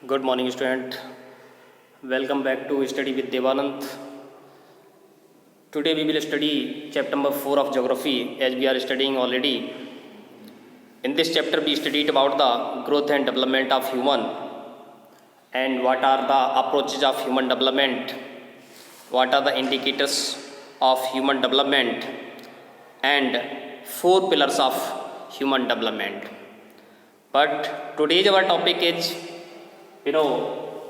Good morning, student. Welcome back to Study with Devanand. Today we will study chapter number 4 of Geography as we are studying already. In this chapter we studied about the growth and development of human and what are the approaches of human development, what are the indicators of human development and 4 pillars of human development. But today's our topic is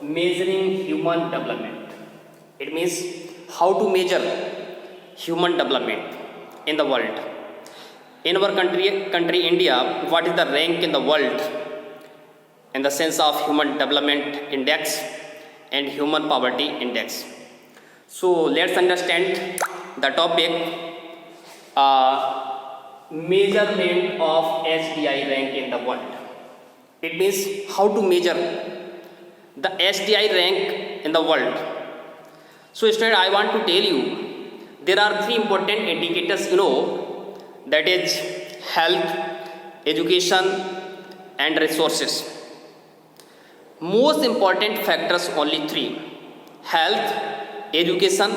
measuring human development. It means how to measure human development in the world. In our country India, what is the rank in the world in the sense of human development index and human poverty index? So let's understand the topic measurement of HDI rank in the world. It means how to measure the HDI rank in the world. So student, I want to tell you there are 3 important indicators that is health, education and resources. Most important factors only 3: health, education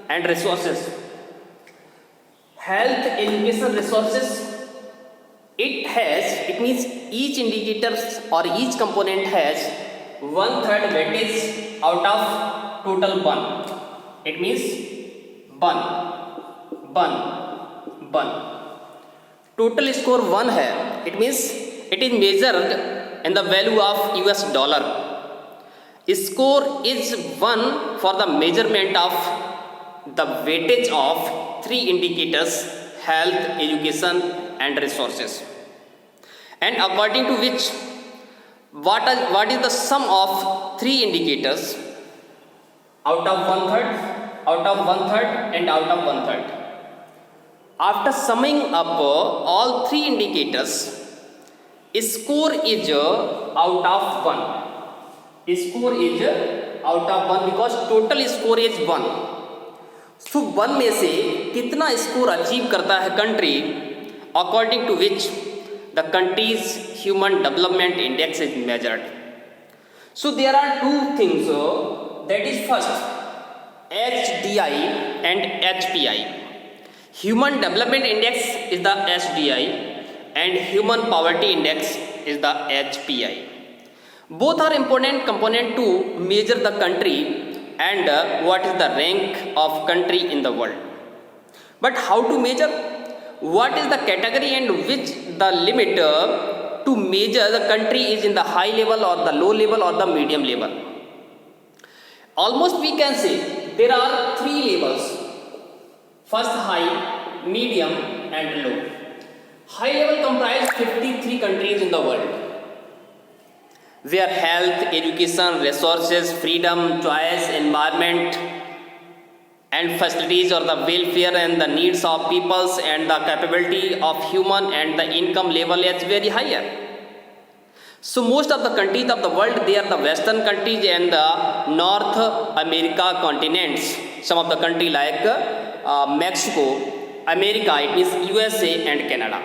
and resources. Health, education, resources, it means each indicator or each component has 1/3 weightage out of total 1. It means 1 total score 1 है. It means it is measured in the value of US dollar. Score is 1 for the measurement of the weightage of 3 indicators: health, education and resources, and according to which what is the sum of 3 indicators out of 1/3, out of 1/3 and out of 1/3. After summing up all 3 indicators, score is out of 1. Score is out of 1 because total score is 1. So 1 में से कितना score achieve करता है country, according to which the country's human development index is measured. So there are 2 things, that is first HDI and HPI. Human development index is the HDI and human poverty index is the HPI. Both are important component to measure the country and what is the rank of country in the world. But how to measure? What is the category and which the limit to measure the country is in the high level or the low level or the medium level? Almost we can say there are 3 levels: first high, medium and low. High level comprise 53 countries in the world where health, education, resources, freedom, choice, environment and facilities or the welfare and the needs of peoples and the capability of human and the income level is very higher. So most of the countries of the world, they are the western countries and the North America continents. Some of the country like Mexico, America, it means USA and Canada.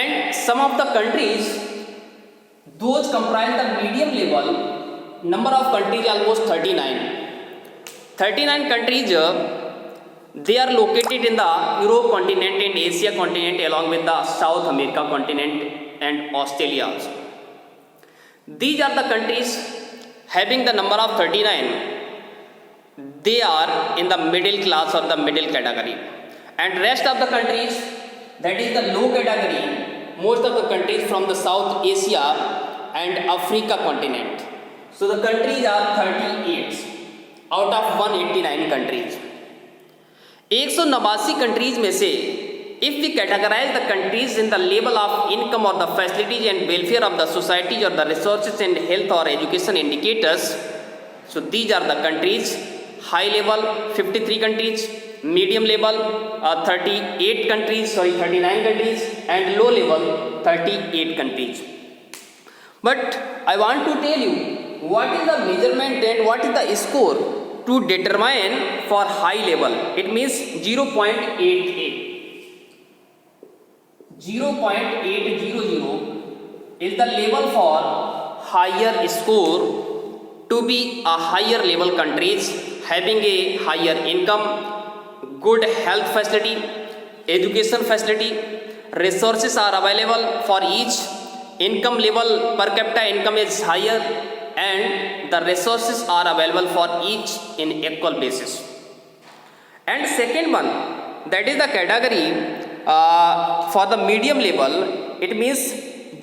And some of the countries, those comprise the medium level. Number of countries almost 39. 39 countries, they are located in the Europe continent and Asia continent along with the South America continent and Australia also. These are the countries having the number of 39. They are in the middle class or the middle category, and rest of the countries, that is the low category. Most of the countries from the South Asia and Africa continent. So the countries are 38 out of 189 countries. 189 countries में से if we categorize the countries in the level of income or the facilities and welfare of the society or the resources and health or education indicators, so these are the countries: high level 53 countries, medium level 39 countries and low level 38 countries. But I want to tell you what is the measurement and what is the score to determine for high level. It means 0.88. 0.800 is the level for higher score to be a higher level countries having a higher income, good health facility, education facility, resources are available for each, income level per capita income is higher, and the resources are available for each in equal basis. And second one, that is the category for the medium level, it means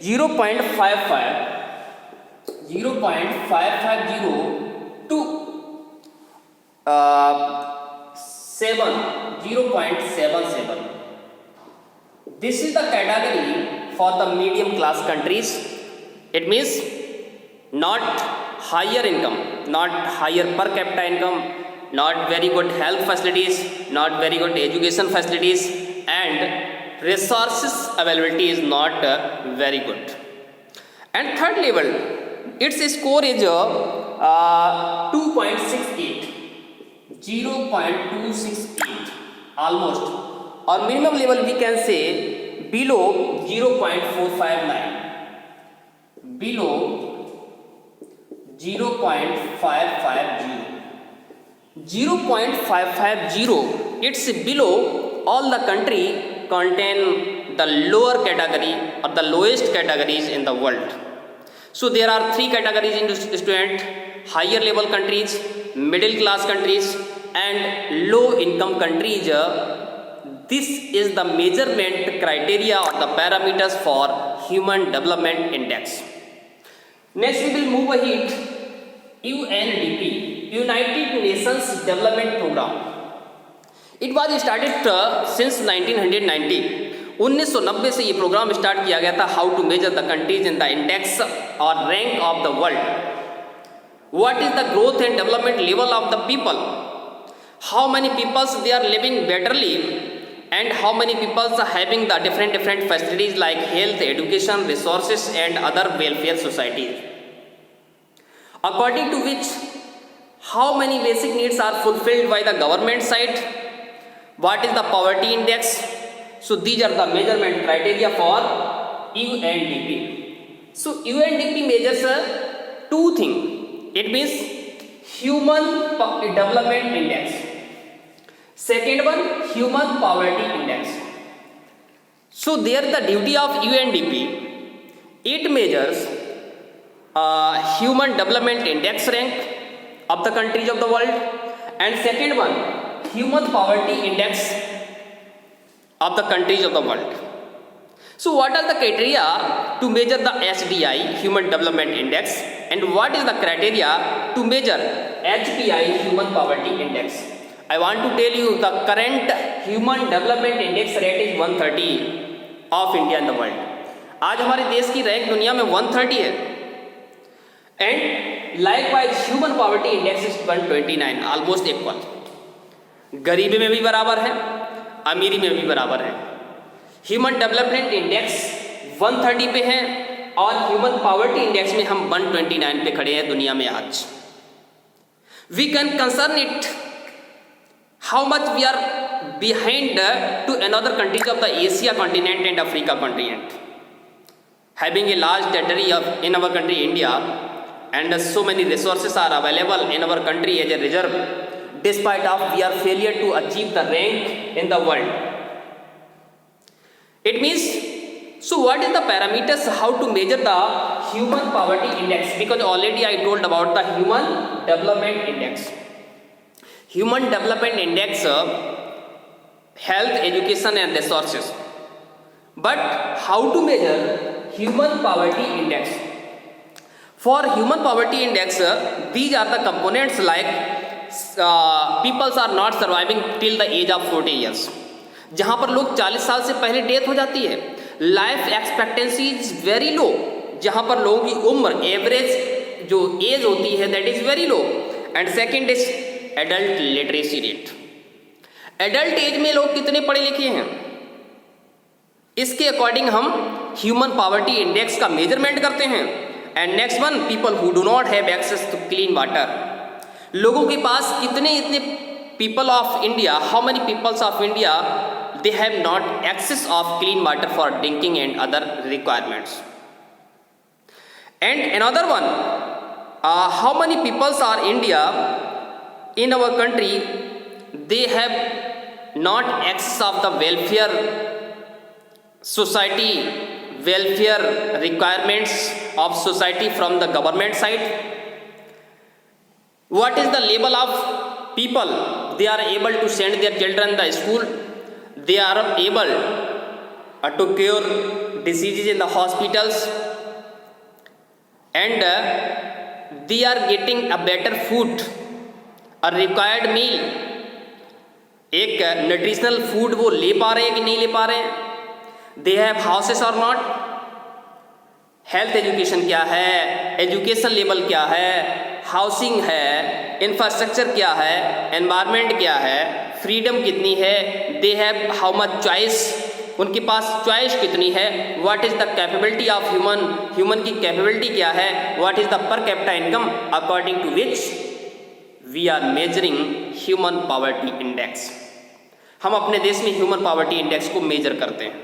0.55 to 0.77. This is the category for the medium class countries. It means not higher income, not higher per capita income, not very good health facilities, not very good education facilities, and resources availability is not very good. And third level, its score is 2.68, 0.268 almost, or minimum level we can say below 0.459, below 0.550. 0.550, it's below all the country contain the lower category or the lowest categories in the world. So there are three categories in student: higher level countries, middle class countries, and low income countries. This is the measurement criteria or the parameters for Human Development Index. Next we will move ahead. UNDP, United Nations Development Program. It was started since 1990. 1990 से ये programme start किया गया था. How to measure the countries in the index और rank of the world. What is the growth and development level of the people, how many peoples they are living betterly, and how many people are having the different facilities like health, education, resources and other welfare societies. According to which, how many basic needs are fulfilled by the government side, what is the poverty index. So these are the measurement criteria for UNDP. So UNDP measures two things. It means Human Development Index. Second one, Human Poverty Index. So there the duty of UNDP, it measures Human Development Index rank of the countries of the world, and second one, Human Poverty Index of the countries of the world. So what are the criteria to measure the HDI, Human Development Index, and what is the criteria to measure HPI, Human Poverty Index? I want to tell you the current Human Development Index rate is 130 of India in the world. आज हमारे देश की rank दुनिया में 130 है, and likewise Human Poverty Index is 129, almost equal. गरीबी में भी बराबर है, अमीरी में भी बराबर है. Human Development Index 130 पे है और Human Poverty Index में हम 129 पे खड़े हैं दुनिया में आज. We can concern it how much we are behind to another countries of the Asia continent and Africa continent, having a large territory in our country India, and so many resources are available in our country as a reserve, despite of we are failure to achieve the rank in the world. It means, so what is the parameters how to measure the Human Poverty Index, because already I told about the Human Development Index. Human Development Index, health, education and resources. But how to measure Human Poverty Index? For Human Poverty Index, these are the components like people are not surviving till the age of 40 years. जहाँ पर लोग 40 साल से पहले death हो जाती है. Life expectancy is very लो, जहाँ पर लोगों की उम्र एवरेज जो एज होती है that is very low. And second is adult literacy rate. Adult age में लोग कितने पढ़े लिखे हैं, इसके अकॉर्डिंग हम ह्यूमन पॉवर्टी इंडेक्स का मेजरमेंट करते हैं. And next one, people who do not have access to clean water. लोगों के पास कितने इतने people of India, how many peoples of India they have not access of clean water for drinking and other requirements. And another one, how many peoples are India in our country, they have not access of the welfare society, welfare requirements of society from the government side. What is the level of people they are able to send their children to the school, they are able to cure diseases in the hospitals, and they are getting a better food, a required meal, एक nutritional food वो ले पा रहे हैं कि नहीं ले पा रहे हैं, दे हैव हाउसेस और नॉट, हेल्थ एजुकेशन क्या है, एजुकेशन लेवल क्या है, हाउसिंग है, इंफ्रास्ट्रक्चर क्या है, एनवायरनमेंट क्या है, फ्रीडम कितनी है, they have how much choice, उनके पास चॉइस कितनी है, what is the capability of human, human की कैपेबिलिटी क्या है, what is the per capita income according to which we are measuring human poverty index. हम अपने देश में ह्यूमन पॉवर्टी इंडेक्स को मेजर करते हैं।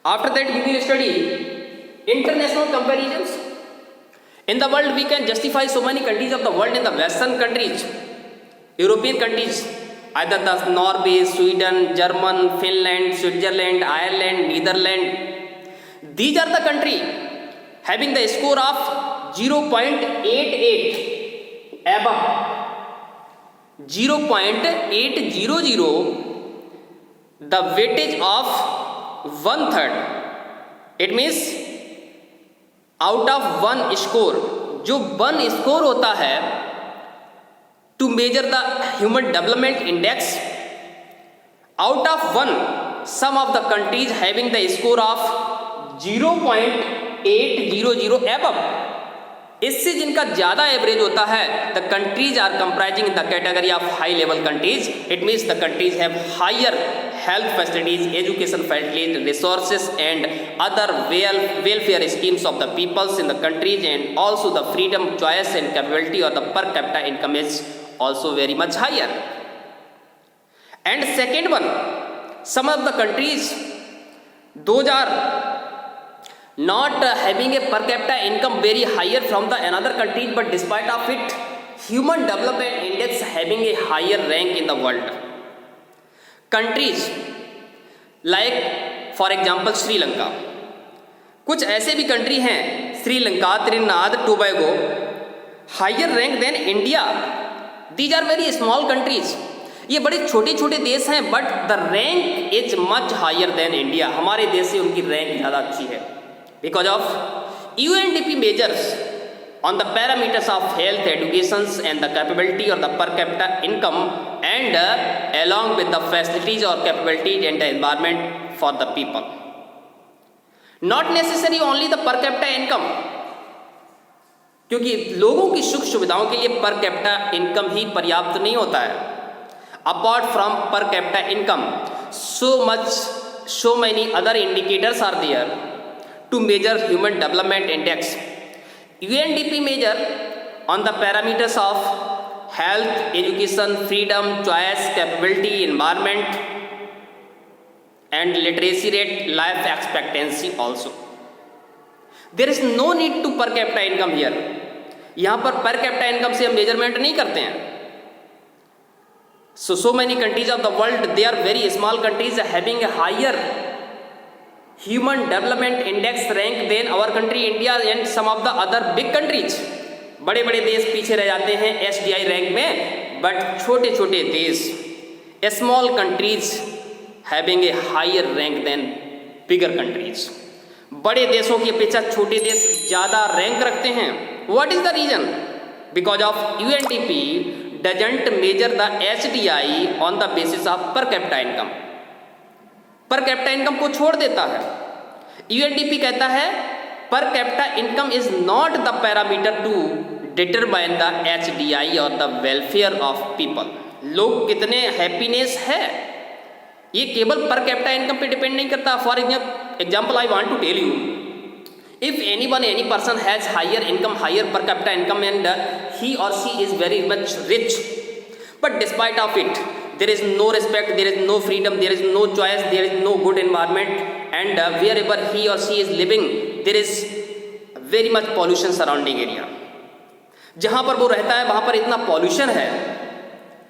After that we will study international comparisons in the world. We can justify so many countries of the world in the western countries, European countries, either the Norway, Sweden, German, Finland, Switzerland, Ireland, Netherlands. These are the country having the score of 0.88 above 0.800, the weightage of 1/3. It means out of 1 score, जो 1 score होता है to measure the human development index, out of 1 some of the countries having the score of 0.800 above, इससे जिनका ज्यादा average होता है, the countries are comprising the category of high level countries. It means the countries have higher health facilities, education facilities, resources and other welfare schemes of the peoples in the countries, and also the freedom, choice and capability or the per capita income is also very much higher. And second one, some of the countries those are not having a per capita income very higher from the another countries, but despite of it human development index having a higher rank in the world. Countries like for example Sri Lanka, कुछ ऐसे भी country हैं, Sri Lanka, Trinidad, Tobago, higher rank than India. These are very small countries, ये बड़े छोटे छोटे देश हैं, but the rank is much higher than India. हमारे देश से उनकी रैंक ज़्यादा अच्छी है because of UNDP measures on the parameters of health, education and the capability or the per capita income, and along with the facilities or capabilities and the environment for the people. Not necessary only the per capita income, क्योंकि लोगों की सुख सुविधाओं के लिए per capita income ही पर्याप्त नहीं होता है। Apart from per capita income, so many other indicators are there to measure human development index. UNDP measure on the parameters of health, education, freedom, choice, capability, environment and literacy rate, life expectancy also. There is no need to per capita income here. यहाँ पर per capita income से हम measurement नहीं करते हैं. So many countries of the world, they are very small countries having a higher human development index rank than our country India and some of the other big countries. बड़े बड़े देश पीछे रह जाते हैं SDI रैंक में, but छोटे छोटे देश, small countries having a higher rank than bigger countries. बड़े देशों की अपेक्षा छोटे देश ज़्यादा रैंक रखते हैं। What is the reason? Because of UNDP doesn't measure the HDI on the basis of per capita income. Per capita income को छोड़ देता है। UNDP कहता है per capita income is not the parameter to determine the HDI और the welfare of people. लोग कितने happiness है ये केवल पर कैपिटा इनकम पे डिपेंड नहीं करता। For example I want to tell you, if any person has higher income, higher per capita income and he or she is very much rich, but despite of it there is no respect, there is no freedom, there is no choice, there is no good environment, and wherever he or she is living there is very much pollution surrounding area. जहाँ पर वो रहता है वहाँ पर इतना pollution है,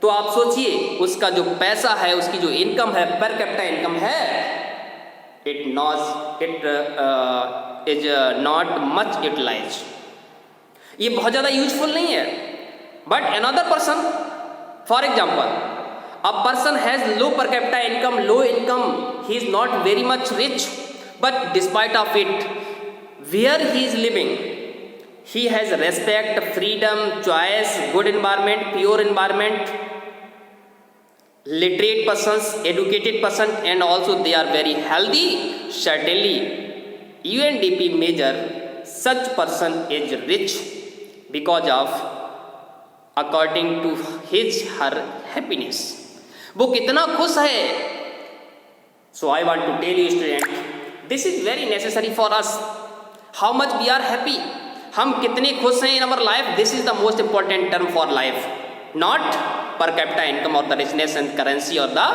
तो आप सोचिए उसका जो पैसा है, उसकी जो इनकम है, पर कैपिटा इनकम है, it is not much utilize. ये बहुत ज़्यादा यूजफुल नहीं है। But another person, for example, a person has low per capita income, low income, he is not very much rich, but despite of it, where he is living, he has respect, freedom, choice, good environment, pure environment, literate persons, educated person, and also they are very healthy. Certainly UNDP measure such person is rich because of according to his her happiness. वो कितना खुश है। So I want to tell you student, this is very necessary for us, how much we are happy, हम कितने खुश हैं in our life. This is the most important term for life, not per capita income or the richness and currency or the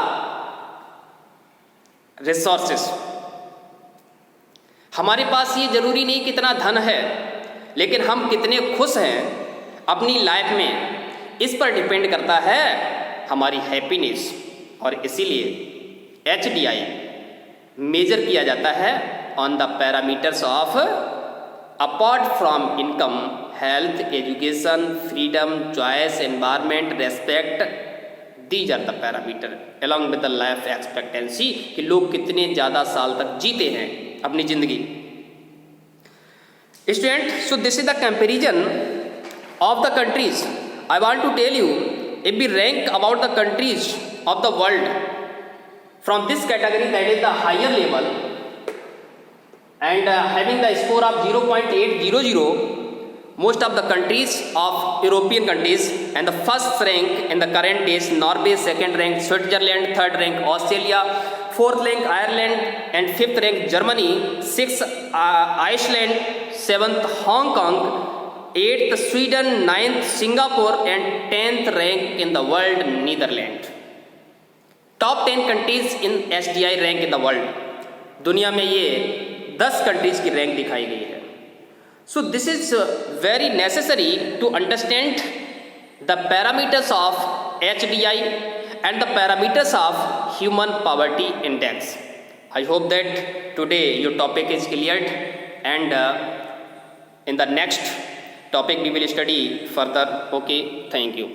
resources. हमारे पास ये जरूरी नहीं कितना धन है, लेकिन हम कितने खुश हैं अपनी लाइफ में, इस पर डिपेंड करता है हमारी हैप्पीनेस। और इसीलिए HDI मेजर किया जाता है on the parameters of apart from income, health, education, freedom, choice, environment, respect, these are the parameter along with the life expectancy, कि लोग कितने ज़्यादा साल तक जीते हैं अपनी ज़िंदगी। Student, so this is the comparison of the countries. I want to tell you, if we rank about the countries of the world from this category, that is the higher level, and having the score of 0.800, most of the countries of European countries, and the first rank in the current is Norway, second rank Switzerland, third rank Australia, fourth rank Ireland, and fifth rank Germany, sixth Iceland, seventh Hong Kong, 8th Sweden, 9th Singapore, and 10th rank in the world Netherlands. Top 10 countries in HDI rank in the world. दुनिया में ये 10 countries की rank दिखाई गई है। So this is very necessary to understand the parameters of HDI and the parameters of human poverty index. I hope that today your topic is cleared, and in the next topic we will study further. Okay, thank you.